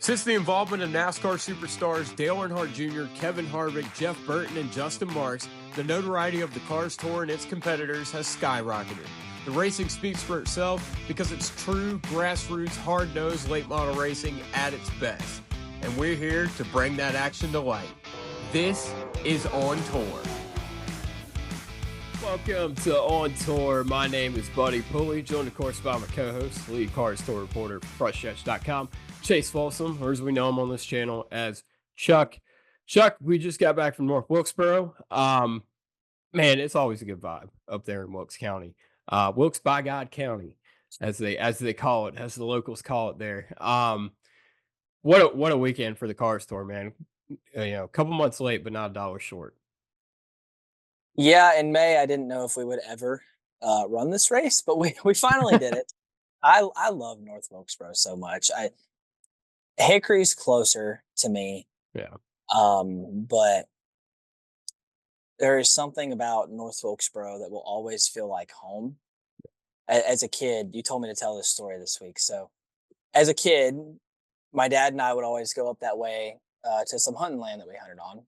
Since the involvement of NASCAR superstars Dale Earnhardt Jr., Kevin Harvick, Jeff Burton, and Justin Marks, the notoriety of the Cars Tour and its competitors has skyrocketed. The racing speaks for itself because it's true, grassroots, hard-nosed late model racing at its best. And we're here to bring that action to light. This is On Tour. Welcome to On Tour. My name is Buddy Pulley, joined of course by my co-host, lead Cars Tour reporter for FreshStretch.com, Chase Folsom, or as we know him on this channel as Chuck. Chuck, we just got back from North Wilkesboro. Man, it's always a good vibe up there in Wilkes County. Wilkes by God County, as they call it, as the locals call it there. What a weekend for the Cars Tour, man. A couple months late, but not a dollar short. Yeah, in May, I didn't know if we would ever run this race, but we finally did it. I love North Wilkesboro so much. Hickory's closer to me. Yeah. But there is something about North Wilkesboro that will always feel like home. As a kid, you told me to tell this story this week. So as a kid, my dad and I would always go up that way to some hunting land that we hunted on.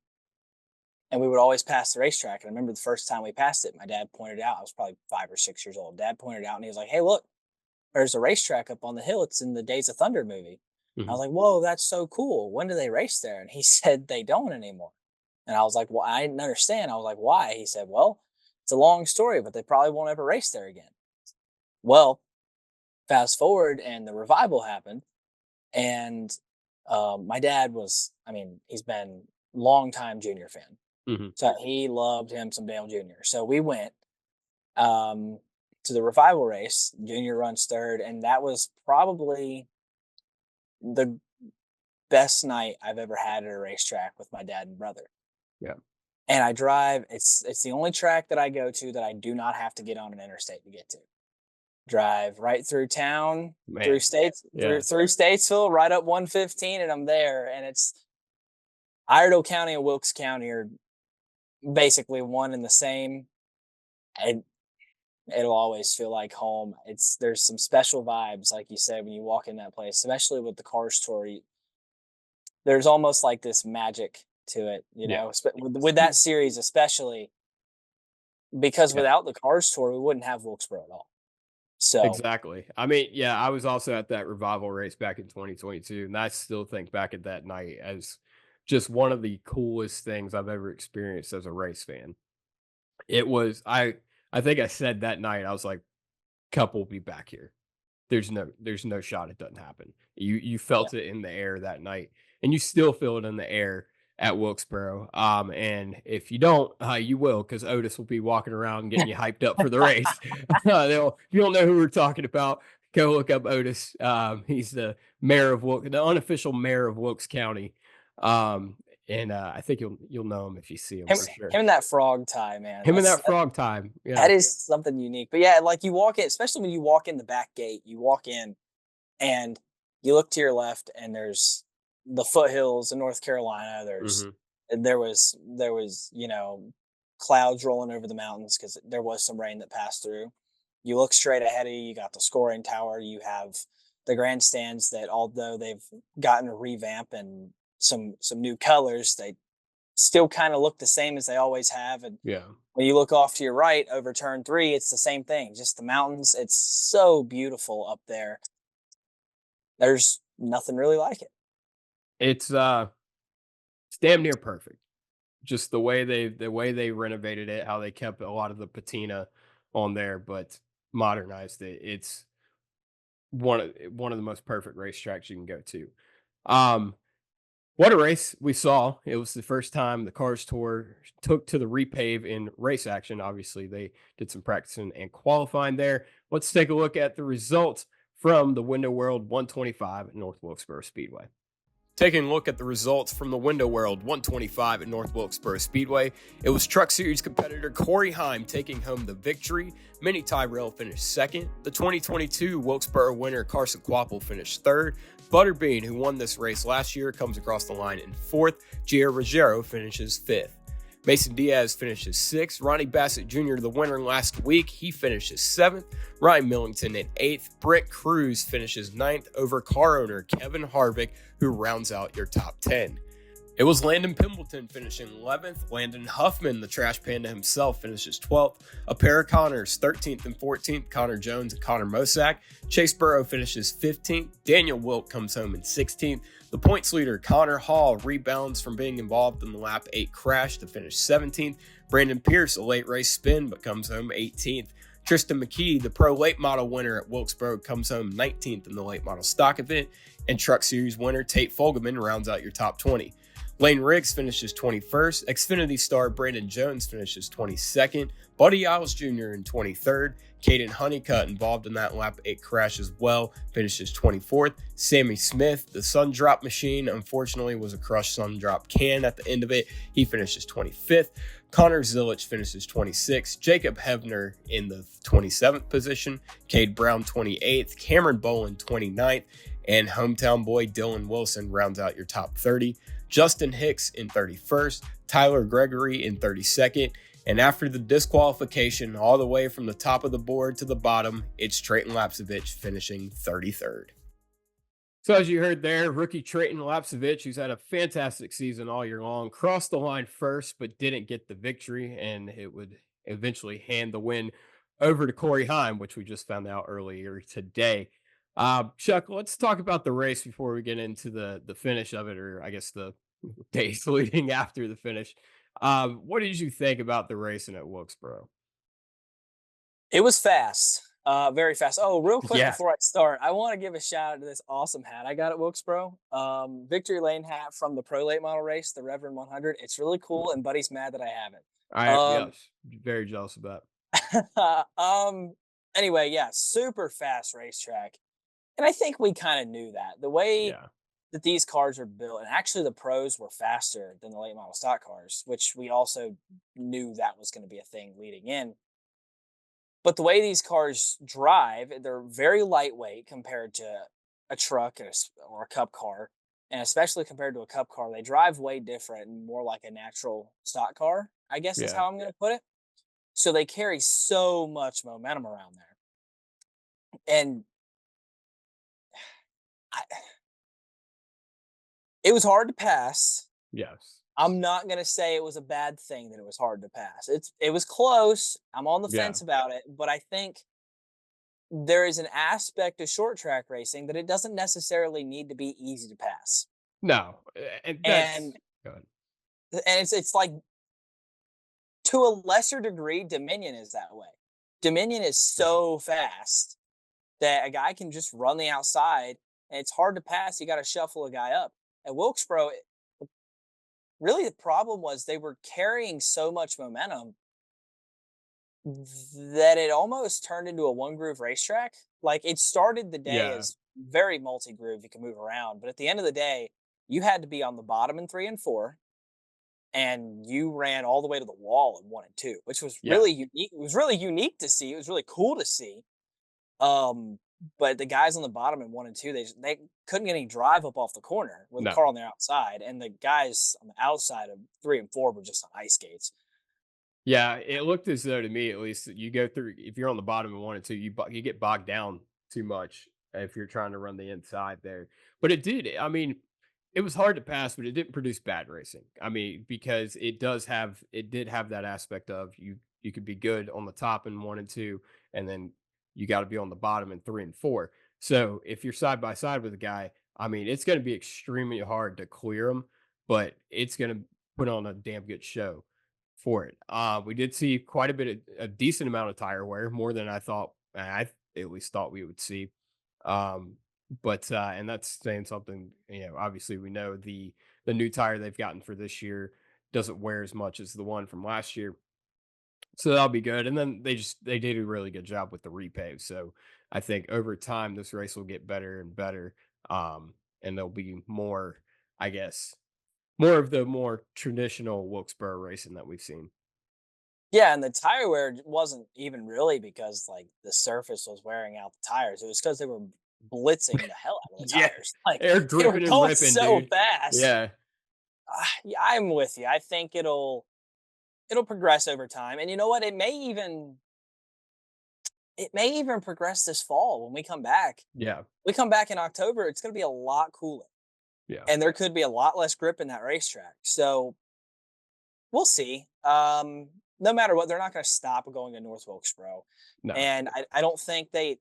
And we would always pass the racetrack. And I remember the first time we passed it, my dad pointed out, I was probably 5 or 6 years old. Dad pointed out and he was like, "Hey, look, there's a racetrack up on the hill. It's in the Days of Thunder movie." Mm-hmm. I was like, "Whoa, that's so cool. When do they race there?" And he said, "They don't anymore." And I was like, "Well, I didn't understand." I was like, "Why?" He said, "Well, it's a long story, but they probably won't ever race there again." Well, fast forward and the revival happened. And my dad he's been a longtime Junior fan. Mm-hmm. So he loved him some Dale Jr. So we went to the revival race. Junior runs third, and that was probably the best night I've ever had at a racetrack with my dad and brother. Yeah. And I drive. It's the only track that I go to that I do not have to get on an interstate to get to. Drive right through town, Man. through Statesville, right up 115, and I'm there. And it's Iredell County and Wilkes County are basically one and the same. And it'll always feel like home. There's some special vibes, like you said, when you walk in that place, especially with the Cars Tour. There's almost like this magic to it, know, with that series, especially because without the Cars Tour, we wouldn't have Wilkesboro at all. So Exactly. I mean, yeah, I was also at that revival race back in 2022, and I still think back at that night as just one of the coolest things I've ever experienced as a race fan. It was, I think I said that night, I was like, Cup will be back here. There's no shot it doesn't happen. You felt it in the air that night, and you still feel it in the air at Wilkesboro. And if you don't, you will, because Otis will be walking around getting you hyped up for the race. If you don't know who we're talking about, go look up Otis. He's the the unofficial mayor of Wilkes County. And I think you'll know him if you see him for sure. Him and that frog tie, man. Him and that frog tie. Yeah. That is something unique. But yeah, like you walk in, especially when you walk in the back gate, you walk in and you look to your left and there's the foothills in North Carolina. There was clouds rolling over the mountains because there was some rain that passed through. You look straight ahead of you, you got the scoring tower, you have the grandstands that, although they've gotten a revamp and some new colors, they still kind of look the same as they always have. And when you look off to your right over turn 3, it's the same thing, just the mountains. It's so beautiful up there. There's nothing really like it. It's damn near perfect. Just the way they renovated it, how they kept a lot of the patina on there, but modernized it. It's one of the most perfect racetracks you can go to. What a race we saw. It was the first time the Cars Tour took to the repave in race action. Obviously, they did some practicing and qualifying there. Let's take a look at the results from the Window World 125 at North Wilkesboro Speedway. Taking a look at the results from the Window World 125 at North Wilkesboro Speedway, it was Truck Series competitor Corey Hiem taking home the victory. Minnie Tyrell finished second. The 2022 Wilkesboro winner Carson Quapple finished third. Butterbean, who won this race last year, comes across the line in fourth. Gio Ruggiero finishes fifth. Mason Diaz finishes 6th. Ronnie Bassett Jr., the winner last week, he finishes 7th. Ryan Millington in 8th. Brent Cruz finishes 9th over car owner Kevin Harvick, who rounds out your top 10. It was Landon Pimbleton finishing 11th. Landon Huffman, the trash panda himself, finishes 12th. A pair of Connors, 13th and 14th, Connor Jones and Connor Mosack. Chase Burrow finishes 15th. Daniel Wilk comes home in 16th. The points leader, Connor Hall, rebounds from being involved in the lap 8 crash to finish 17th. Brandon Pierce, a late race spin, but comes home 18th. Tristan McKee, the pro late model winner at Wilkesboro, comes home 19th in the late model stock event. And Truck Series winner Tate Fogelman rounds out your top 20. Lane Riggs finishes 21st. Xfinity star Brandon Jones finishes 22nd. Buddy Isles Jr. in 23rd. Kaden Honeycutt, involved in that lap 8 crash as well, finishes 24th. Sammy Smith, the sun drop machine, unfortunately was a crushed sun drop can at the end of it. He finishes 25th. Connor Zilich finishes 26th. Jacob Hebner in the 27th position. Cade Brown 28th. Cameron Bolin 29th. And hometown boy Dylan Wilson rounds out your top 30. Justin Hicks in 31st, Tyler Gregory in 32nd, and after the disqualification all the way from the top of the board to the bottom, it's Treyton Lapcevich finishing 33rd. So as you heard there, rookie Treyton Lapcevich, who's had a fantastic season all year long, crossed the line first, but didn't get the victory, and it would eventually hand the win over to Corey Hiem, which we just found out earlier today. Chuck, let's talk about the race before we get into the finish of it, or I guess the days leading after the finish. What did you think about the racing at Wilkesboro? It was fast, very fast. Oh, real quick Yeah. before I start, I want to give a shout out to this awesome hat I got at Wilkesboro. Victory Lane hat from the Pro Late Model race, the Reverend 100. It's really cool, and Buddy's mad that I have it. Yes, very jealous of that. Anyway, yeah, super fast racetrack. And I think we kind of knew that. The way that these cars are built, and actually the pros were faster than the late model stock cars, which we also knew that was going to be a thing leading in. But the way these cars drive, they're very lightweight compared to a truck or a cup car. And especially compared to a cup car, they drive way different and more like a natural stock car, I guess is how I'm going to put it. So they carry so much momentum around there. And it was hard to pass. Yes. I'm not going to say it was a bad thing that it was hard to pass. It was close. I'm on the fence about it, but I think there is an aspect of short track racing that it doesn't necessarily need to be easy to pass. No. And it's like, to a lesser degree, Dominion is that way. Dominion is so fast that a guy can just run the outside, and it's hard to pass. You got to shuffle a guy up. At Wilkesboro, really the problem was they were carrying so much momentum that it almost turned into a one-groove racetrack. Like, it started the day as very multi-groove. You can move around. But at the end of the day, you had to be on the bottom in 3 and 4. And you ran all the way to the wall in 1 and 2, which was really unique. It was really unique to see. It was really cool to see. But the guys on the bottom in 1 and 2, they couldn't get any drive up off the corner with the car on their outside. And the guys on the outside of 3 and 4 were just on ice skates. Yeah, it looked as though, to me at least, that you go through, if you're on the bottom in 1 and 2, you get bogged down too much if you're trying to run the inside there. But it did. I mean, it was hard to pass, but it didn't produce bad racing. I mean, because it did have that aspect of you could be good on the top in 1 and 2, and then you got to be on the bottom in 3 and 4. So if you're side by side with a guy, I mean, it's going to be extremely hard to clear him, but it's going to put on a damn good show for it. We did see quite a decent amount of tire wear, more than I thought. I at least thought we would see. But and that's saying something. Obviously we know the new tire they've gotten for this year doesn't wear as much as the one from last year, so that'll be good. And then they did a really good job with the repave. So I think over time this race will get better and better. And there'll be more, I guess, more of the more traditional Wilkesboro racing that we've seen. Yeah, and the tire wear wasn't even really because like the surface was wearing out the tires. It was because they were blitzing the hell out of the tires. Like, they're they were gripping and going ripping, so dude. fast. Yeah. Yeah, I'm with you. I think it'll it'll progress over time. And you know what? It may even progress this fall when we come back. Yeah. We come back in October, it's going to be a lot cooler, Yeah. and there could be a lot less grip in that racetrack. So we'll see. No matter what, they're not going to stop going to North Wilkesboro, No. and I don't think they.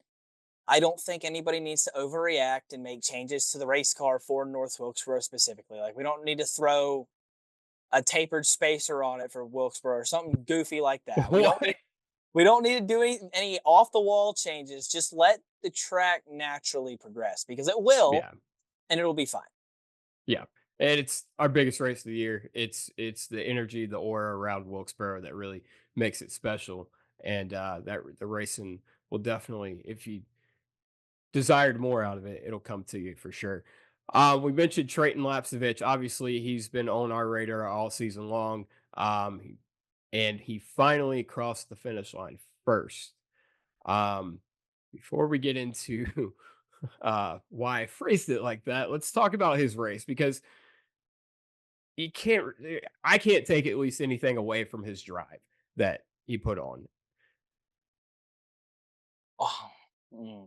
I don't think anybody needs to overreact and make changes to the race car for North Wilkesboro specifically. Like, we don't need to throw a tapered spacer on it for Wilkesboro or something goofy like that. What? We don't need to do any off the wall changes. Just let the track naturally progress, because it will, Yeah. and it'll be fine. Yeah. And it's our biggest race of the year. It's the energy, the aura around Wilkesboro that really makes it special. And that the racing will definitely, if you desired more out of it, it'll come to you for sure. We mentioned Treyton Lapcevich. Obviously, he's been on our radar all season long. And he finally crossed the finish line first. Um, Before we get into why I phrased it like that, let's talk about his race because you can't. I can't take at least anything away from his drive that he put on. Oh, mm.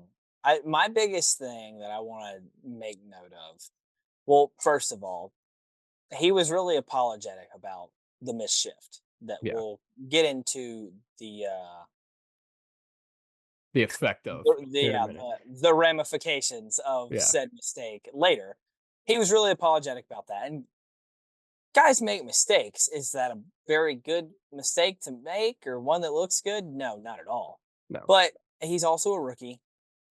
My biggest thing that I want to make note of. Well, first of all, he was really apologetic about the misshift that Yeah, we'll get into the effect of here in a minute. the ramifications of Yeah, said mistake later. He was really apologetic about that. And guys make mistakes. Is that a very good mistake to make or one that looks good? No, not at all. no. But he's also a rookie.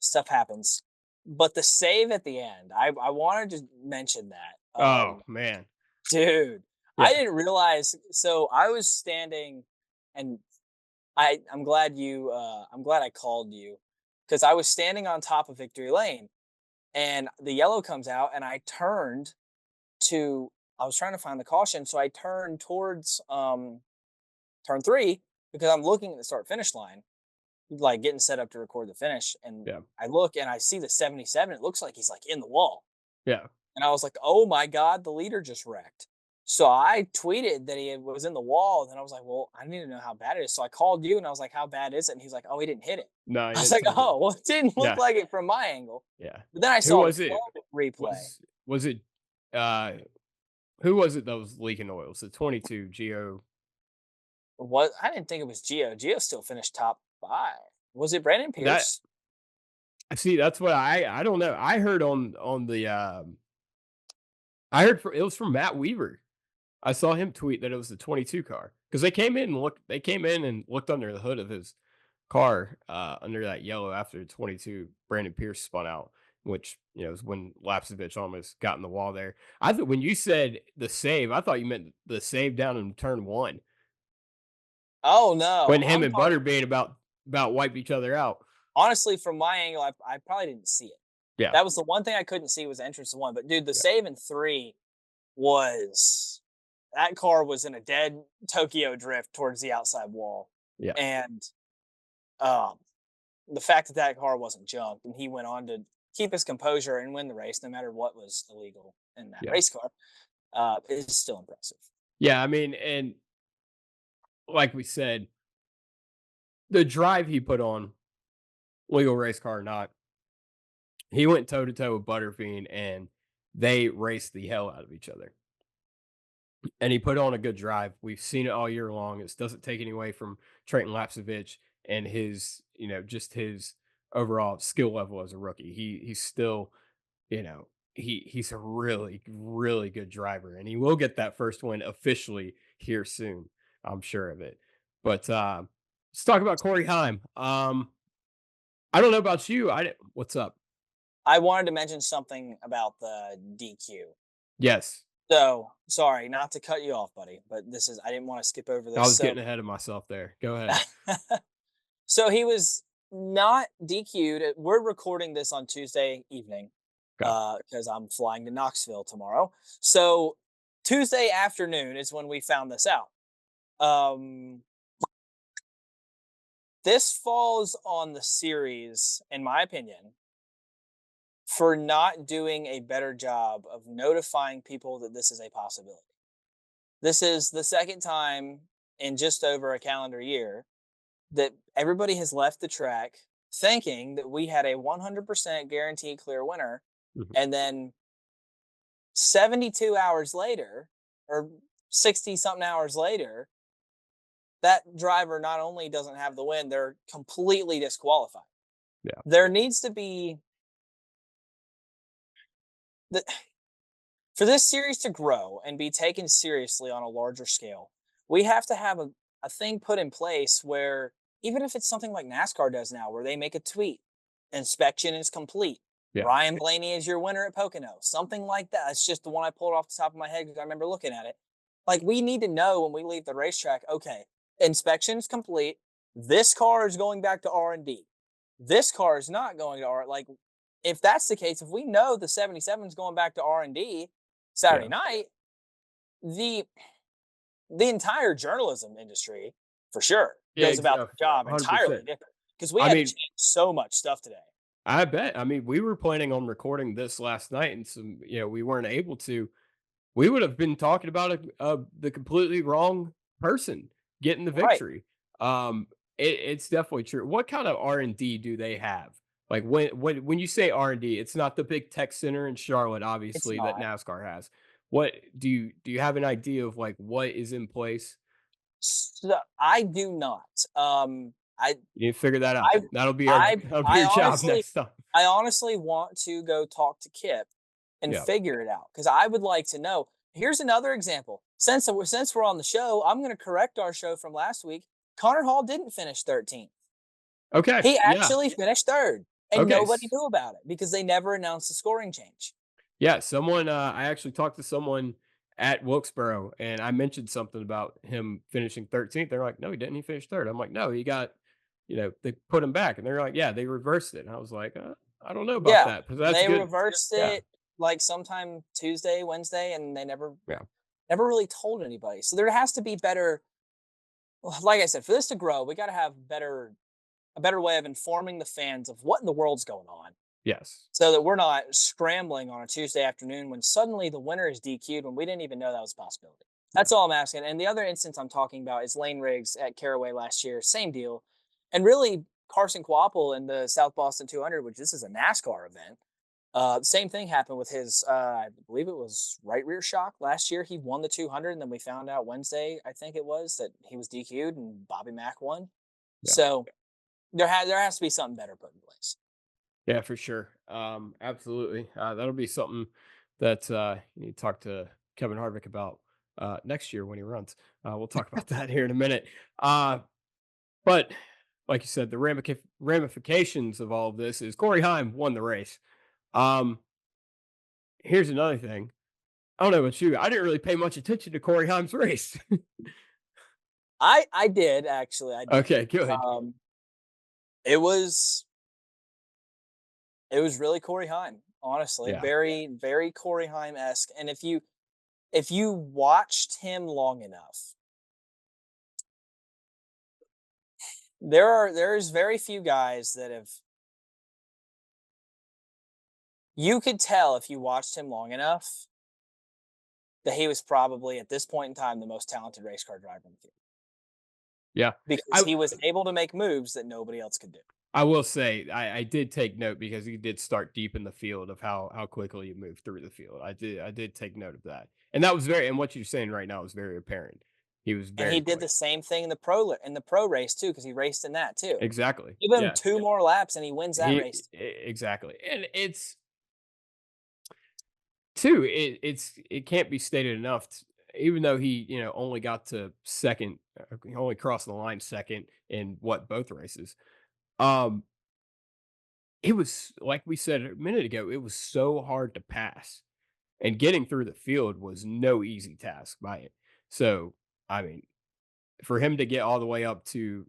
Stuff happens. But the save at the end, I wanted to mention that. Oh man, Dude, I yeah, didn't realize. So I was standing, and I'm glad I called you, because I was standing on top of Victory Lane, and the yellow comes out, and to I was trying to find the caution, so I turned towards turn 3, because I'm looking at the start finish line, like getting set up to record the finish, and yeah, I look and I see the 77. It looks like he's like in the wall. yeah. And I was like, "Oh my god, the leader just wrecked." So I tweeted that he was in the wall, and then I was like, "Well, I need to know how bad it is." So I called you, and I was like, "How bad is it?" And he's like, "Oh, he didn't hit it." No, he I was didn't like, tell me that. "Oh, well, it didn't look Yeah, like it from my angle." yeah. But then I Who saw the was it? slow replay. Was it? Uh, who was it that was leaking oils? The 22 Geo. What, I didn't think it was Gio. Gio still finished top 5. Was it Brandon That Pierce? see, that's what I don't know. I heard on the I heard it was from Matt Weaver. I saw him tweet that it was the 22 car because they came in and looked under the hood of his car under that yellow after the 22 Brandon Pierce spun out, which is when Lapsevich almost got in the wall there. I thought when you said the save, I thought you meant the save down in turn 1 Oh no, when him I'm and talking. Butterbean about wiped each other out. Honestly, from my angle, I probably didn't see it. Yeah, That was the one thing I couldn't see, was entrance to 1. But dude, the yeah, save in 3 was, that car was in a dead Tokyo drift towards the outside wall. yeah, And um, the fact that that car wasn't junked and he went on to keep his composure and win the race, no matter what was illegal in that yeah, race car, is still impressive. yeah. I mean, and like we said, the drive he put on, legal race car or not, he went toe to toe with Butterfield and they raced the hell out of each other. And he put on a good drive. We've seen it all year long. It doesn't take any away from Treyton Lapcevich and his, just his overall skill level as a rookie. He's still, he's a really, really good driver. And he will get that first win officially here soon. I'm sure of it. But let's talk about Corey Hiem. I don't know about you. What's up? I wanted to mention something about the DQ. Yes. So sorry, not to cut you off, buddy, but I didn't want to skip over I this. was getting ahead of myself there. Go ahead. So he was not DQ'd. We're recording this on Tuesday evening, Okay. because I'm flying to Knoxville tomorrow. So Tuesday afternoon is when we found this out. Um, this falls on the series, in my opinion, for not doing a better job of notifying people that this is a possibility. This is the second time in just over a calendar year that everybody has left the track thinking that we had a 100% guaranteed clear winner. Mhm. And then 72 hours later, or 60 something hours later, that driver not only doesn't have the win, they're completely disqualified. Yeah. There needs to be the for this series to grow and be taken seriously on a larger scale, we have to have a thing put in place where, even if it's something like NASCAR does now, where they make a tweet, inspection is complete. Yeah. Ryan Blaney is your winner at Pocono. Something like that. It's just the one I pulled off the top of my head because I remember looking at it. Like, we need to know when we leave the racetrack, okay, inspection's complete. This car is going back to R&D. This car is not going to R. Like, if that's the case, if we know the 77 is going back to R&D Saturday Yeah. night, the the entire journalism industry, for sure, Yeah. goes about the job entirely 100%. different because we I had to mean, change so much stuff today. I bet. I mean, we were planning on recording this last night, and we weren't able to. We would have been talking about the completely wrong person getting the Right. victory. It's definitely true. What kind of R&D do they have? Like when you say R&D, it's not the big tech center in Charlotte, It's obviously, that not. NASCAR has. What do you have an idea of like what is in place? So, I do not. I You need to figure that out. I That'll be I your job honestly next time. I honestly want to go talk to Kip and Yeah. figure it out because I would like to know. Here's another example. Since we're on the show, I'm going to correct our show from last week. Connor Hall didn't finish 13th. Okay. He Yeah. actually finished third, and Okay. nobody knew about it because they never announced the scoring change. Yeah, someone I actually talked to someone at Wilkesboro and I mentioned something about him finishing 13th. They're like, "No, he didn't. He finished third." I'm like, "No, he got, they put him back." And they're like, "Yeah, they reversed it." And I was like, I don't know about Yeah, that, but that's they good." reversed Yeah. it like sometime Tuesday, Wednesday, and they Yeah. never really told anybody. So there has to be better. Like I said, for this to grow, we got to have a better way of informing the fans of what in the world's going on, Yes. so that we're not scrambling on a Tuesday afternoon when suddenly the winner is DQ'd when we didn't even know that was a possibility. Yeah. That's all I'm asking. And the other instance I'm talking about is Lane Riggs at Caraway last year. Same deal. And really, Carson Quapple in the South Boston 200, which this is a NASCAR event. Same thing happened with his, I believe it was right rear shock last year. He won the 200, and then we found out Wednesday, I think it was, that he was DQ'd and Bobby Mack won. Yeah. So there has to be something better put in place. Yeah, for sure. Absolutely. That'll be something that you need to talk to Kevin Harvick about next year when he runs. We'll talk about that here in a minute. But like you said, the ramifications of all of this is Corey Heim won the race. Um, Here's another thing. I don't know about you. I didn't really pay much attention to Corey Heim's race. I did actually. I did. Okay, good. Um, it was it was really Corey Heim, honestly. Yeah. Very Corey Heim esque. And if you watched him long enough, there's very few guys that have you could tell if you watched him long enough that he was probably at this point in time the most talented race car driver in the field Yeah. because I he was able to make moves that nobody else could do. I will say I did take note because he did start deep in the field of how quickly he moved through the field. I did take note of that. And that was very and what you're saying right now is very apparent. He was And very he did the quick. same thing in the pro race too because he raced in that too. Exactly. Give him Yeah. two more laps and he wins that race. Exactly. And it's too it can't be stated enough even though he, only got to second, he only crossed the line second in what both races. Um it was like we said a minute ago, it was so hard to pass. And getting through the field was no easy task by it. So, I mean, for him to get all the way up to,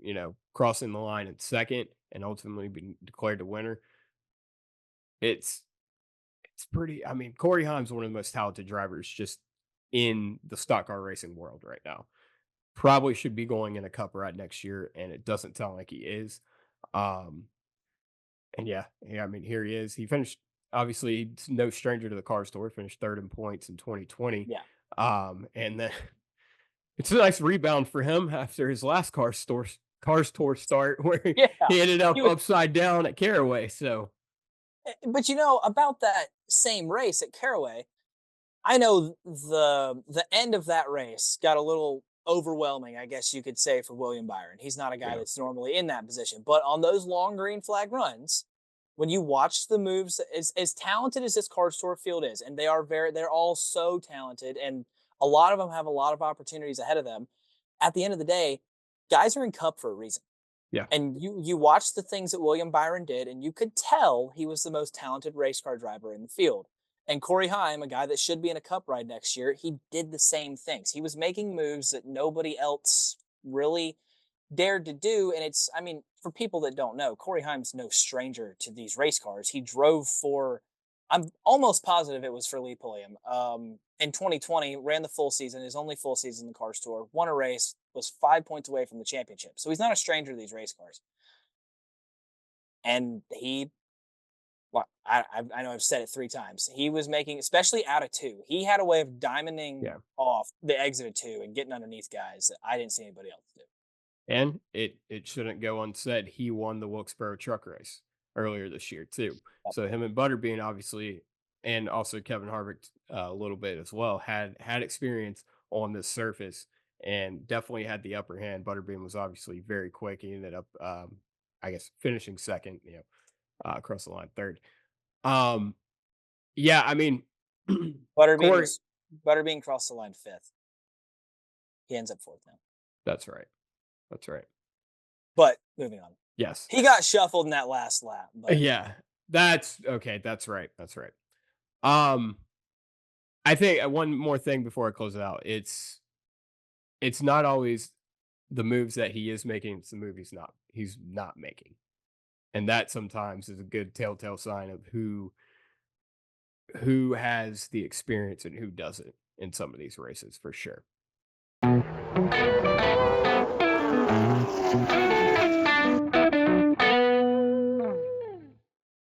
crossing the line in second and ultimately being declared the winner, it's it's pretty. I mean, Corey Haim's one of the most talented drivers just in the stock car racing world right now. Probably should be going in a cup right next year, and it doesn't sound like he is. Um, and yeah, I mean, here he is. He finished obviously he's no stranger to the car store, finished third in points in 2020. Yeah. And then It's a nice rebound for him after his last Cars Tour start where Yeah. he ended up He was, upside down at Caraway, so but about that same race at Caraway, I know the end of that race got a little overwhelming, I guess you could say, for William Byron. He's not a guy yeah, that's normally in that position. But on those long green flag runs, when you watch the moves, as talented as this card store field is, and they're all so talented, and a lot of them have a lot of opportunities ahead of them. At the end of the day, guys are in Cup for a reason. yeah, And you watch the things that William Byron did, and you could tell he was the most talented race car driver in the field. And Corey Heim, a guy that should be in a cup ride next year, he did the same things. He was making moves that nobody else really dared to do. And I mean, for people that don't know, Corey Heim's no stranger to these race cars. He drove for, I'm almost positive it was for Lee Pulliam. In 2020, ran the full season, his only full season in the Cars Tour, won a race, was 5 points away from the championship. So he's not a stranger to these race cars. And well, I know I've said it 3 times. He was making, especially out of two, he had a way of diamonding yeah. off the exit of two and getting underneath guys that I didn't see anybody else do. And it shouldn't go unsaid, he won the Wilkesboro truck race earlier this year too. So him and Butterbean obviously, and also Kevin Harvick a little bit as well, had experience on this surface and definitely had the upper hand. Butterbean was obviously very quick. He ended up, I guess, finishing second, across the line third. Um, yeah, I mean, Butterbean Corey, was Butterbean crossed the line fifth. He ends up fourth now. that's right. That's right. But moving on. Yes. He got shuffled in that last lap, but Yeah. That's okay. That's right. That's right. Um, I think one more thing before I close it out. It's not always the moves that he is making, it's the move he's not making. And that sometimes is a good telltale sign of who has the experience and who doesn't in some of these races for sure.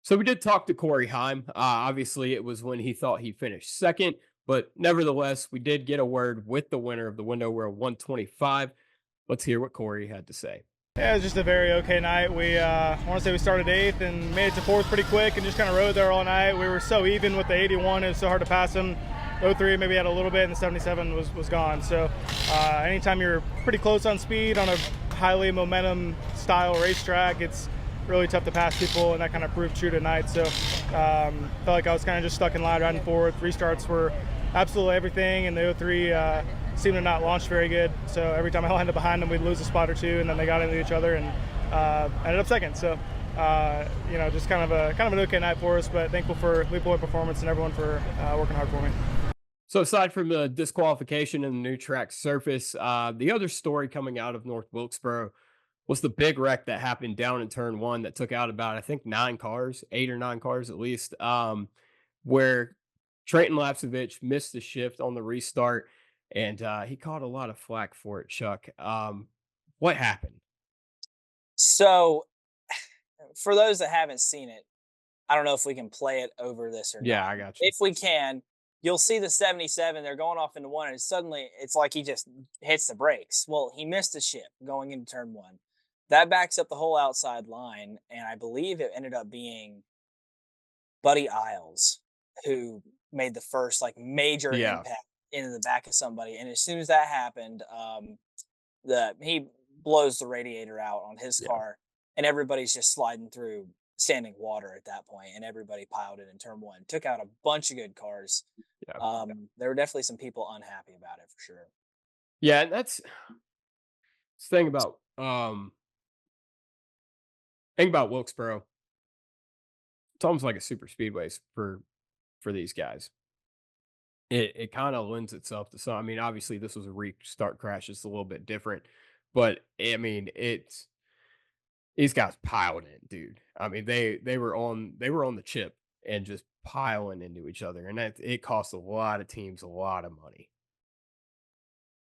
So we did talk to Corey Heim. Obviously, it was when he thought he finished second, but nevertheless, we did get a word with the winner of the Window World 125. Let's hear what Corey had to say. Yeah, it was just a very okay night. I want to say we started eighth and made it to fourth pretty quick and just kind of rode there all night. We were so even with the 81, it was so hard to pass them. 03 maybe had a little bit and the 77 was gone. So anytime you're pretty close on speed on a highly momentum style racetrack, it's really tough to pass people, and that kind of proved true tonight. So felt like I was kind of just stuck in line riding forward. Restarts were absolutely everything, and the 03 seemed to not launch very good. So every time I landed behind them, we'd lose a spot or two, and then they got into each other and ended up second. So just kind of an okay night for us, but thankful for Leap Boy performance and everyone for working hard for me. So aside from the disqualification and the new track surface, the other story coming out of North Wilkesboro was the big wreck that happened down in turn one that took out about, I think, 9 cars, 8 or 9 cars at least, where Treyton Lapcevich missed the shift on the restart, and he caught a lot of flack for it, Chuck. What happened? so for those that haven't seen it, I don't know if we can play it over this or Yeah, not. I got you. If we can, you'll see the 77. They're going off into one, and suddenly it's like he just hits the brakes. Well, he missed a shift going into turn one. That backs up the whole outside line, and I believe it ended up being Buddy Isles who made the first like major Yeah, impact into the back of somebody. And as soon as that happened, he blows the radiator out on his yeah, car, and everybody's just sliding through standing water at that point, and everybody piled it in turn one. Took out a bunch of good cars. yeah, There were definitely some people unhappy about it for sure. yeah. And that's the thing about Wilkesboro. It's almost like a super speedways for these guys. It kind of lends itself to some. I mean, obviously, this was a restart crash; it's a little bit different, but I mean, it's these guys piled in, dude. I mean, they were on the chip and just piling into each other, and it cost a lot of teams a lot of money.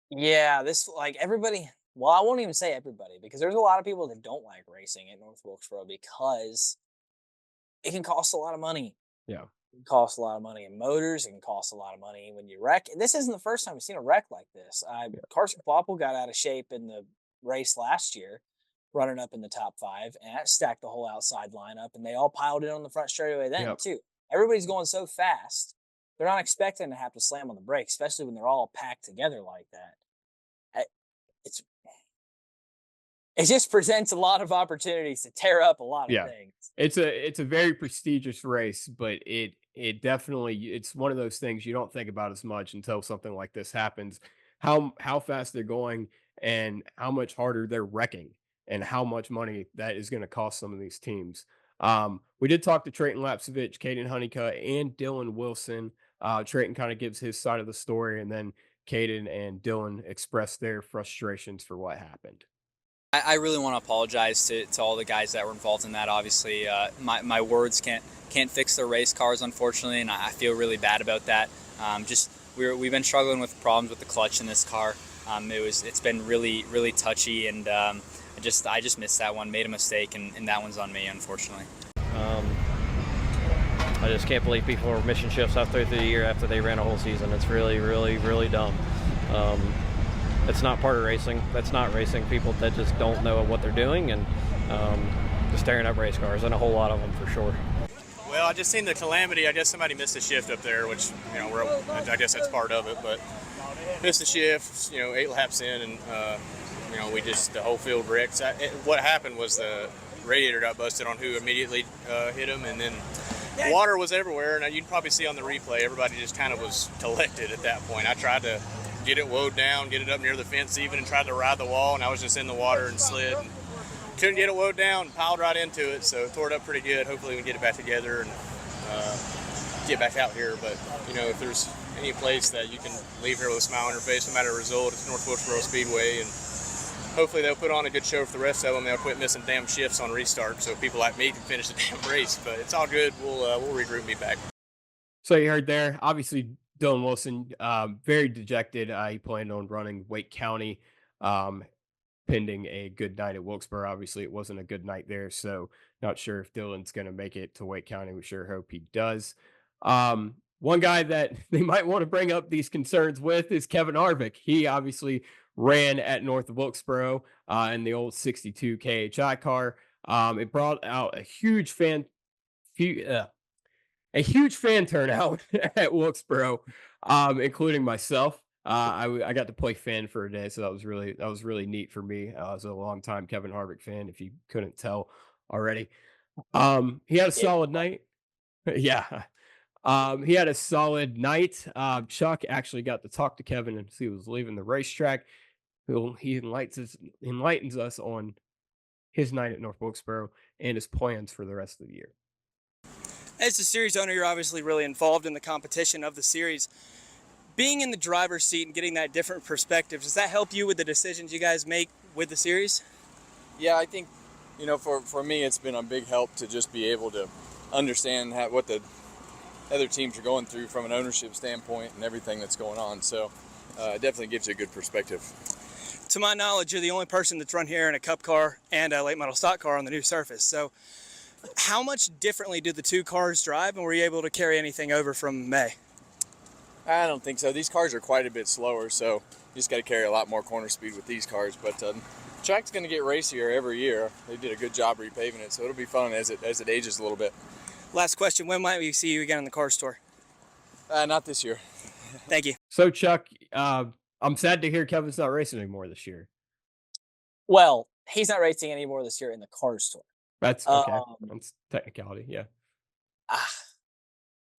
Yeah, this like everybody. Well, I won't even say everybody because there's a lot of people that don't like racing at North Wilkesboro because it can cost a lot of money. Yeah, It costs a lot of money in motors. It can cost a lot of money when you wreck. And this isn't the first time we've seen a wreck like this. Yeah. Carson Popple got out of shape in the race last year, running up in the top 5, and that stacked the whole outside lineup, and they all piled in on the front straightaway then Yep. too. Everybody's going so fast, they're not expecting to have to slam on the brakes, especially when they're all packed together like that. It's it just presents a lot of opportunities to tear up a lot of Yeah. things. It's a very prestigious race, but it definitely it's one of those things you don't think about as much until something like this happens. How fast they're going and how much harder they're wrecking and how much money that is going to cost some of these teams. We did talk to Treyton Lapcevich, Kaden Honeycutt, and Dylan Wilson. Treyton kind of gives his side of the story, and then Kaden and Dylan express their frustrations for what happened. I really want to apologize to all the guys that were involved in that. Obviously, my words can't fix their race cars, unfortunately, and I feel really bad about that. We've been struggling with problems with the clutch in this car. It's been really touchy, and I just missed that one, made a mistake, and that one's on me, unfortunately. I just can't believe people are missing shifts halfway through the year after they ran a whole season. It's really dumb. It's not part of racing. That's not racing. People that just don't know what they're doing and just tearing up race cars, and a whole lot of them for sure. Well, I just seen the calamity. I guess somebody missed a shift up there, which, I guess that's part of it, but missed a shift, 8 laps in, and, the whole field wrecked. What happened was the radiator got busted on who immediately hit him, and then water was everywhere, and you'd probably see on the replay, everybody just kind of was collected at that point. I tried to get it woed down, get it up near the fence even, and tried to ride the wall, and I was just in the water and slid. And couldn't get it woed down, piled right into it, so tore it up pretty good. Hopefully we can get it back together and get back out here. But, if there's any place that you can leave here with a smile on your face, no matter the result, it's North Wilkesboro Speedway, and hopefully they'll put on a good show for the rest of them. They'll quit missing damn shifts on restart so people like me can finish the damn race. But it's all good. We'll regroup and be back. So you heard there, obviously Dylan Wilson, very dejected. He planned on running Wake County, pending a good night at Wilkesboro. Obviously, it wasn't a good night there, so not sure if Dylan's going to make it to Wake County. We sure hope he does. One guy that they might want to bring up these concerns with is Kevin Harvick. He obviously ran at North of Wilkesboro in the old 62 KHI car. It brought out a huge fan turnout at Wilkesboro, including myself. I got to play fan for a day, so that was really neat for me. I was a longtime Kevin Harvick fan, if you couldn't tell already. He had a solid night. Yeah. He had a solid night. Chuck actually got to talk to Kevin as he was leaving the racetrack. He enlightens us on his night at North Wilkesboro and his plans for the rest of the year. As the series owner, you're obviously really involved in the competition of the series. Being in the driver's seat and getting that different perspective, does that help you with the decisions you guys make with the series? Yeah, I think, for me, it's been a big help to just be able to understand what the other teams are going through from an ownership standpoint and everything that's going on. So it definitely gives you a good perspective. To my knowledge, you're the only person that's run here in a cup car and a late model stock car on the new surface. So how much differently did the two cars drive, and were you able to carry anything over from May? I don't think so. These cars are quite a bit slower, so you just got to carry a lot more corner speed with these cars. But the track's going to get racier every year. They did a good job repaving it, so it'll be fun as it ages a little bit. Last question, when might we see you again in the car store? Not this year. Thank you. So Chuck, I'm sad to hear Kevin's not racing anymore this year. Well, he's not racing anymore this year in the car store. That's okay. That's technicality, yeah.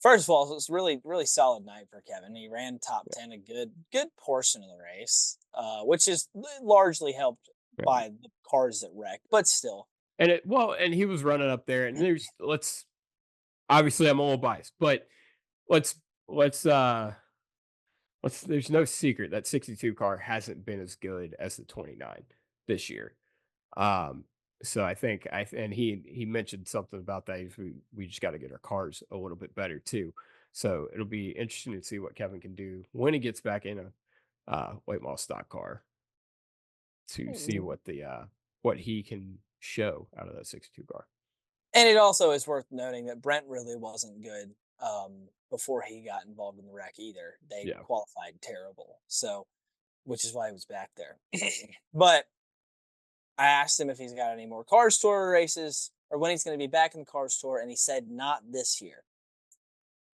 First of all, it was really solid night for Kevin. He ran top 10 a good portion of the race, which is largely helped by the cars that wrecked, but still. And he was running up there, and obviously I'm a little biased, but let's there's no secret that 62 car hasn't been as good as the 29 this year. So I think and he mentioned something about that. We just got to get our cars a little bit better too. So it'll be interesting to see what Kevin can do when he gets back in a late model stock car to see what he can show out of that 62 car. And it also is worth noting that Brent really wasn't good before he got involved in the wreck either. They Yeah. qualified terrible. So, which is why he was back there. But I asked him if he's got any more Cars Tour races or when he's going to be back in the Cars Tour, and he said not this year.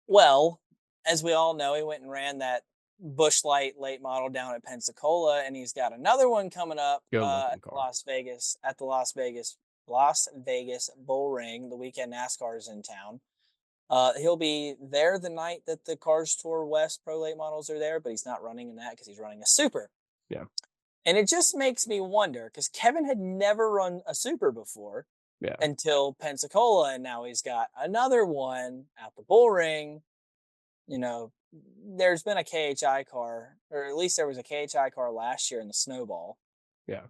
Well, as we all know, he went and ran that Busch Light late model down at Pensacola, and he's got another one coming up at Las Vegas Bull Ring. The weekend NASCAR is in town. He'll be there the night that the Cars Tour West Pro Late Models are there, but he's not running in that because he's running a Super. Yeah. And it just makes me wonder, because Kevin had never run a Super before until Pensacola, and now he's got another one at the Bull Ring. You know, there's been a KHI car, or at least there was a KHI car last year in the Snowball. Yeah.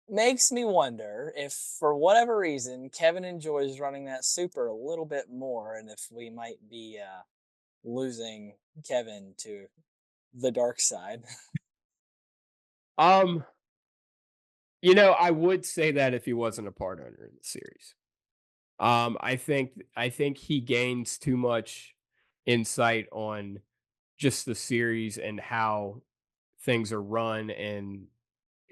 Makes me wonder if, for whatever reason, Kevin enjoys running that Super a little bit more, and if we might be losing Kevin to the dark side. You know, I would say that if he wasn't a part owner in the series. I think he gains too much insight on just the series and how things are run, and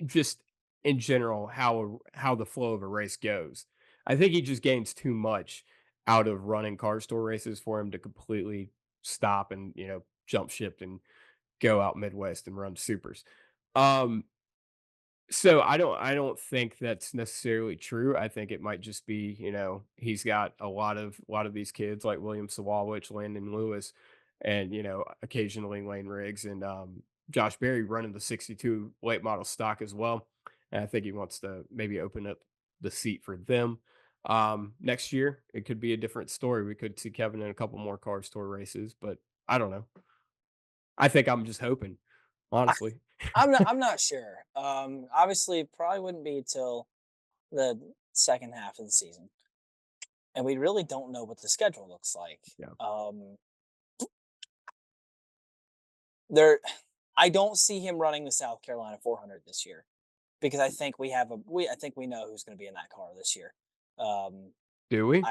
just in general how the flow of a race goes. I think he just gains too much out of running Car Store races for him to completely stop and, you know, jump ship and go out Midwest and run supers. So I don't think that's necessarily true. I think it might just be, you know, he's got a lot of these kids like William Sawalwich, Landon Lewis, and, you know, occasionally Lane Riggs and Josh Berry running the 62 late model stock as well. And I think he wants to maybe open up the seat for them. Next year it could be a different story. We could see Kevin in a couple more Car Store races, but I don't know. I think I'm just hoping, honestly. I'm not sure. Obviously, probably wouldn't be till the second half of the season, and we really don't know what the schedule looks like. Yeah. I don't see him running the South Carolina 400 this year, because I think we know who's going to be in that car this year. Do we?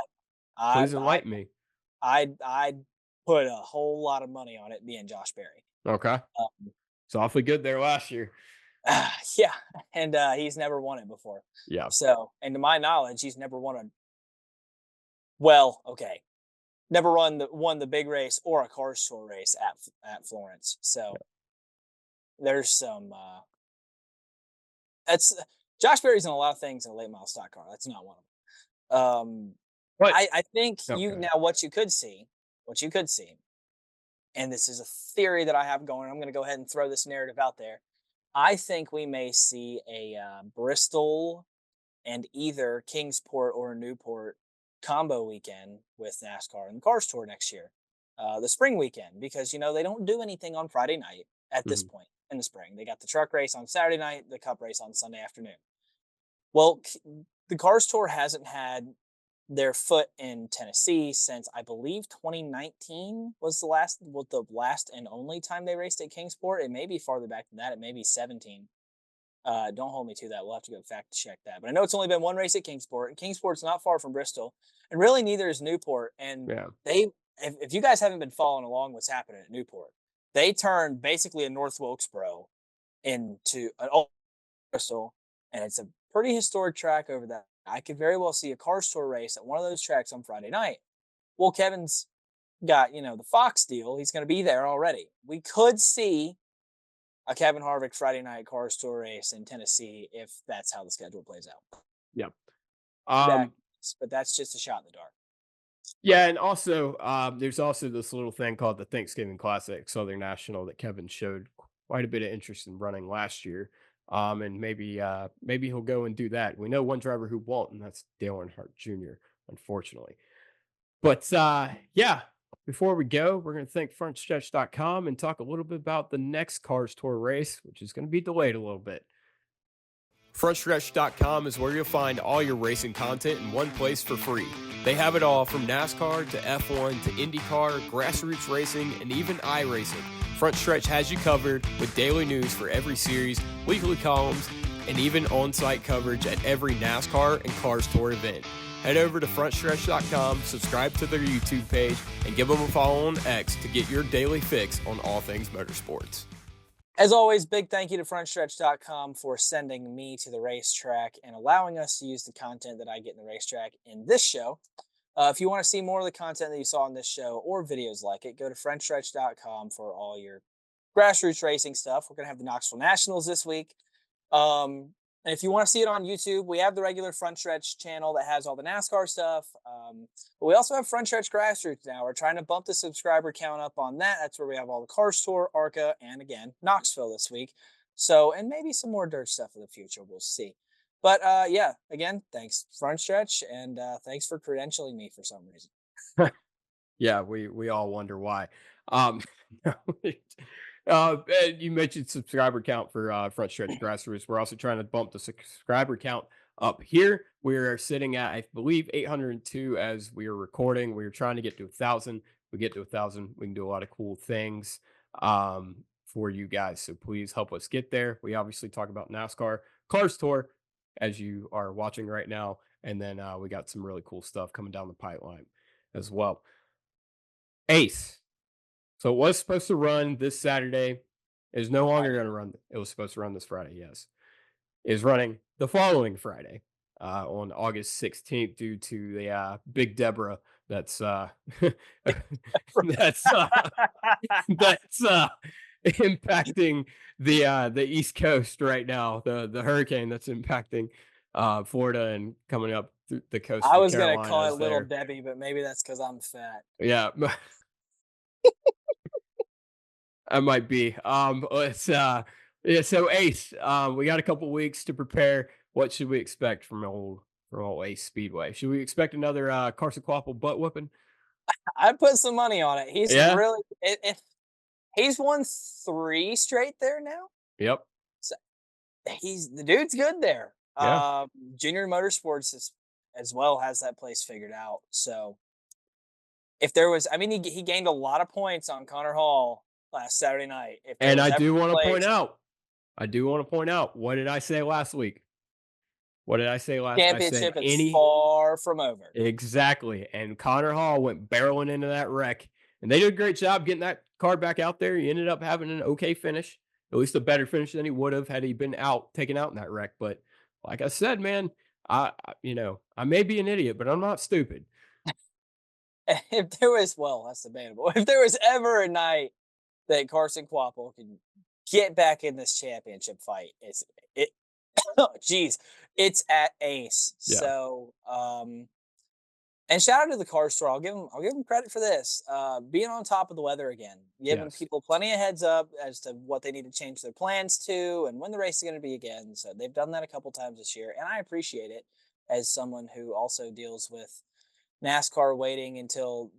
Please enlighten me. I'd put a whole lot of money on it being Josh Berry. Okay. It's awfully good there last year. Yeah, and he's never won it before. Yeah. So, and to my knowledge, he's never won never won the big race or a Car Store race at Florence. So there's some. Josh Berry's in a lot of things in a late model stock car. That's not one of them. But I think what you could see, and this is a theory that I have going. I'm going to go ahead and throw this narrative out there. I think we may see a Bristol and either Kingsport or Newport combo weekend with NASCAR and the Cars Tour next year, the spring weekend, because, you know, they don't do anything on Friday night at this point in the spring. They got the truck race on Saturday night, the Cup race on Sunday afternoon. Well, the Cars Tour hasn't had their foot in Tennessee since, I believe, 2019 was the last and only time they raced at Kingsport. It may be farther back than that. It may be 17. Don't hold me to that. We'll have to go fact check that. But I know it's only been one race at Kingsport, and Kingsport's not far from Bristol, and really neither is Newport. And if you guys haven't been following along what's happening at Newport, they turned basically a North Wilkesboro into an old Bristol, and it's a pretty historic track over that. I could very well see a Car Store race at one of those tracks on Friday night. Well, Kevin's got, you know, the Fox deal. He's going to be there already. We could see a Kevin Harvick Friday night Car Store race in Tennessee if that's how the schedule plays out. Yeah. But that's just a shot in the dark. Yeah, and also there's also this little thing called the Thanksgiving Classic Southern National that Kevin showed quite a bit of interest in running last year. And maybe he'll go and do that. We know one driver who won't, and that's Dale Earnhardt Jr., unfortunately. But before we go, we're going to thank frontstretch.com and talk a little bit about the next Cars Tour race, which is going to be delayed a little bit. Frontstretch.com is where you'll find all your racing content in one place for free. They have it all from NASCAR to F1 to IndyCar, grassroots racing, and even iRacing. Front Stretch has you covered with daily news for every series, weekly columns, and even on-site coverage at every NASCAR and Cars Tour event. Head over to frontstretch.com, subscribe to their YouTube page, and give them a follow on X to get your daily fix on all things motorsports. As always, big thank you to frontstretch.com for sending me to the racetrack and allowing us to use the content that I get in the racetrack in this show. If you want to see more of the content that you saw in this show or videos like it, go to frontstretch.com for all your grassroots racing stuff. We're going to have the Knoxville Nationals this week. And if you want to see it on YouTube, we have the regular Front Stretch channel that has all the NASCAR stuff. But we also have Front Stretch Grassroots now. We're trying to bump the subscriber count up on that. That's where we have all the Cars Tour, ARCA, and again, Knoxville this week. So, and maybe some more dirt stuff in the future. We'll see. But yeah, again, thanks Front Stretch, and thanks for credentialing me for some reason. Yeah, we all wonder why. You mentioned subscriber count for Front Stretch Grassroots. We're also trying to bump the subscriber count up here. We're sitting at, I believe, 802 as we are recording. We're trying to get to 1,000. We get to 1,000, we can do a lot of cool things for you guys. So please help us get there. We obviously talk about NASCAR, Cars Tour, as you are watching right now. And then we got some really cool stuff coming down the pipeline as well. Ace. So it was supposed to run this Saturday. It is no longer going to run. It was supposed to run this Friday, yes. It is running the following Friday on August 16th due to the Big Deborah that's that's impacting the East Coast right now. The hurricane that's impacting Florida and coming up through the coast. I was going to call it Little Debbie, but maybe that's because I'm fat. Yeah. I might be. It's yeah, so Ace, we got a couple weeks to prepare. What should we expect from old Ace Speedway? Should we expect another Carson Quapple butt whooping? I put some money on it. He's really he's won 3 straight there now. Yep. So the dude's good there. Yeah. Junior Motorsports as well has that place figured out. So if there was, I mean, he gained a lot of points on Connor Hall last Saturday night. And I do want to point out, what did I say last week? What did I say last week? Championship is far from over. Exactly. And Connor Hall went barreling into that wreck. And they did a great job getting that car back out there. He ended up having an okay finish, at least a better finish than he would have had he been taken out in that wreck. But like I said, man, I may be an idiot, but I'm not stupid. If there was, well, that's debatable. If there was ever a night that Carson Quapple could get back in this championship fight, it's at Ace. Yeah. So, and shout out to the Car Store. I'll give him credit for this. Being on top of the weather again, giving people plenty of heads up as to what they need to change their plans to and when the race is going to be again. So they've done that a couple times this year, and I appreciate it as someone who also deals with NASCAR waiting until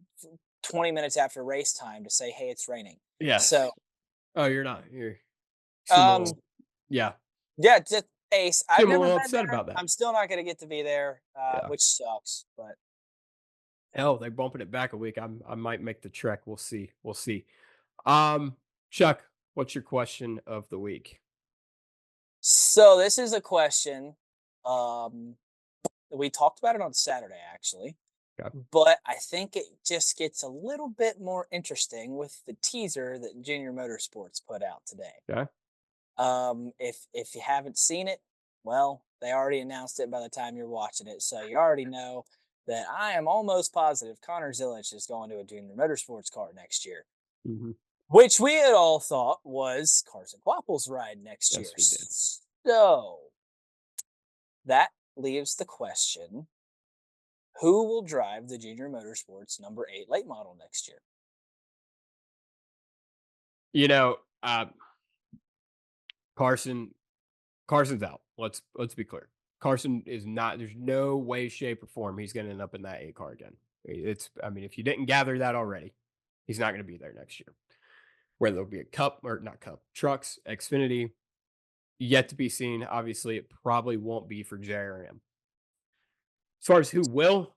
20 minutes after race time to say, hey, it's raining. Yeah. So. Oh, you're not. You're. Yeah. Yeah. Just Ace. I'm a little upset about that. I'm still not going to get to be there, which sucks. But hell, they're bumping it back a week. I might make the trek. We'll see. Chuck, what's your question of the week? So this is a question. We talked about it on Saturday, actually. Okay. But I think it just gets a little bit more interesting with the teaser that Junior Motorsports put out today. Okay. If you haven't seen it, well, they already announced it by the time you're watching it, so you already know that I am almost positive Connor Zilich is going to a Junior Motorsports car next year, which we had all thought was Carson Quapple's ride next year. We did. So that leaves the question. Who will drive the Junior Motorsports number 8 late model next year? Carson's out. Let's be clear. Carson is not. There's no way, shape, or form he's going to end up in that 8 car again. If you didn't gather that already, he's not going to be there next year. Whether it'll be a Cup or not Cup, trucks, Xfinity, yet to be seen. Obviously, it probably won't be for JRM. As far as who will,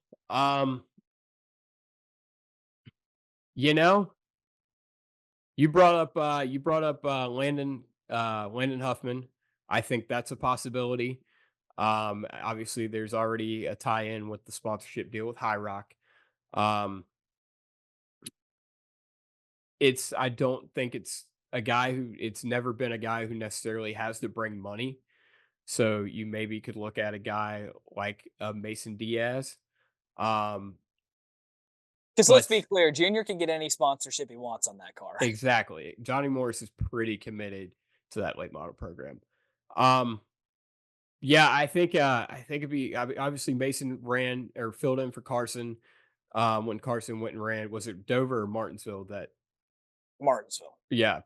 you brought up Landon Huffman. I think that's a possibility. Obviously, there's already a tie-in with the sponsorship deal with High Rock. Um, I don't think it's never been a guy who necessarily has to bring money. So you maybe could look at a guy like Mason Diaz. Um, Because let's but be clear, Junior can get any sponsorship he wants on that car. exactly, Johnny Morris is pretty committed to that late model program. Um, yeah, I think it'd be obviously Mason ran or filled in for Carson when Carson went and ran. Was it Dover or Martinsville that? Martinsville. Yeah.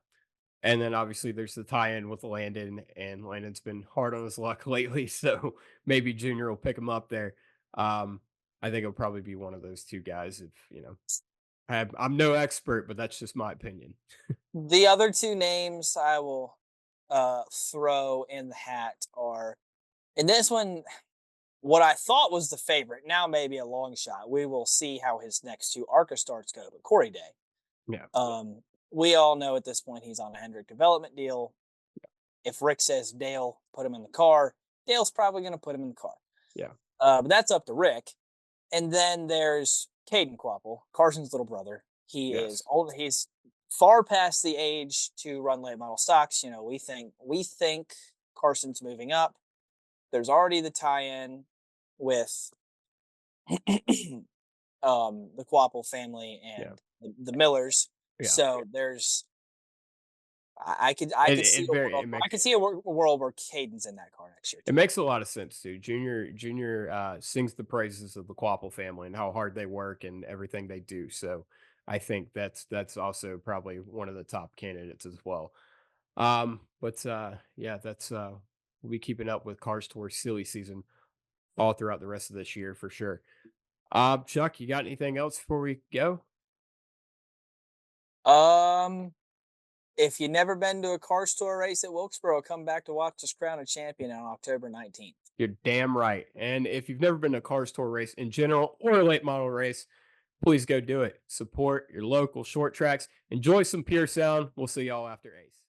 And then obviously there's the tie-in with Landon, and Landon's been hard on his luck lately, so maybe Junior will pick him up there. I think it'll probably be one of those two guys. If I'm no expert, but that's just my opinion. The other two names I will throw in the hat are, and this one, what I thought was the favorite, now maybe a long shot. We will see how his next two ARCA starts go, but Corey Day. Yeah. We all know at this point he's on a Hendrick development deal. If Rick says Dale, put him in the car, Dale's probably going to put him in the car. Yeah. But that's up to Rick. And then there's Kaden Quapple, Carson's little brother. He is old. He's far past the age to run late model stocks. We think Carson's moving up. There's already the tie-in with the Quapple family and the Millers. Yeah. So there's, I could see a world where Caden's in that car next year. It makes a lot of sense, too. Junior sings the praises of the Quapple family and how hard they work and everything they do. So I think that's also probably one of the top candidates as well. That's we'll be keeping up with Cars Tour silly season all throughout the rest of this year for sure. Chuck, you got anything else before we go? If you've never been to a car store race at Wilkesboro, come back to watch us crown a champion on October 19th. You're damn right. And if you've never been to a car store race in general or a late model race, please go do it. Support your local short tracks. Enjoy some pure sound. We'll see y'all after Ace.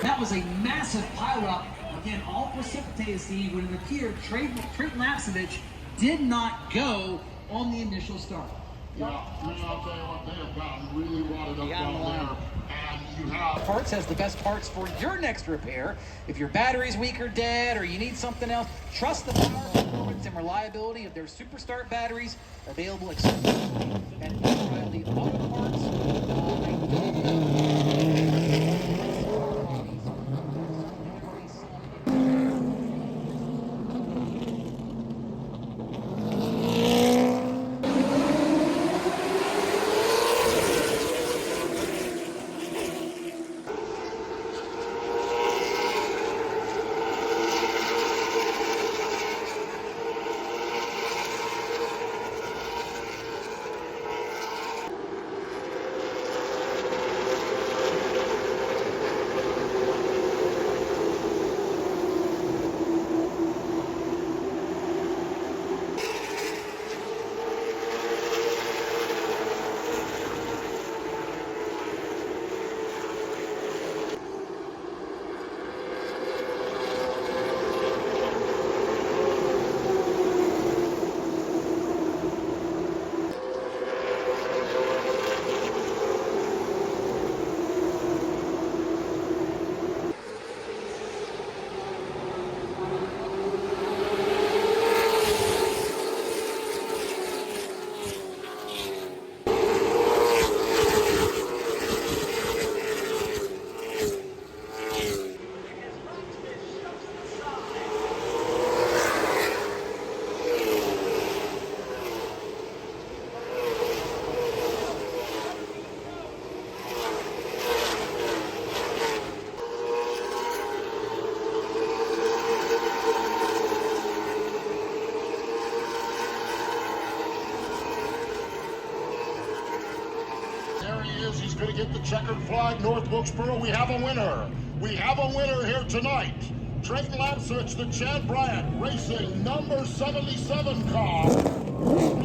That was a massive pileup. Again, all precipitated, Steve, when it appeared Treyton Lapcevich did not go on the initial start. Yeah, I'll tell you what, they have gotten really wadded up down there. And you have Parts has the best parts for your next repair. If your battery's weak or dead, or you need something else, trust the power, performance, and reliability of their Superstart batteries, available exclusively at O'Reilly Auto Parts. he is. He's going to get the checkered flag. North Wilkesboro, we have a winner. We have a winner here tonight. Treyton Lapcevich, the Chad Bryant Racing number 77 car.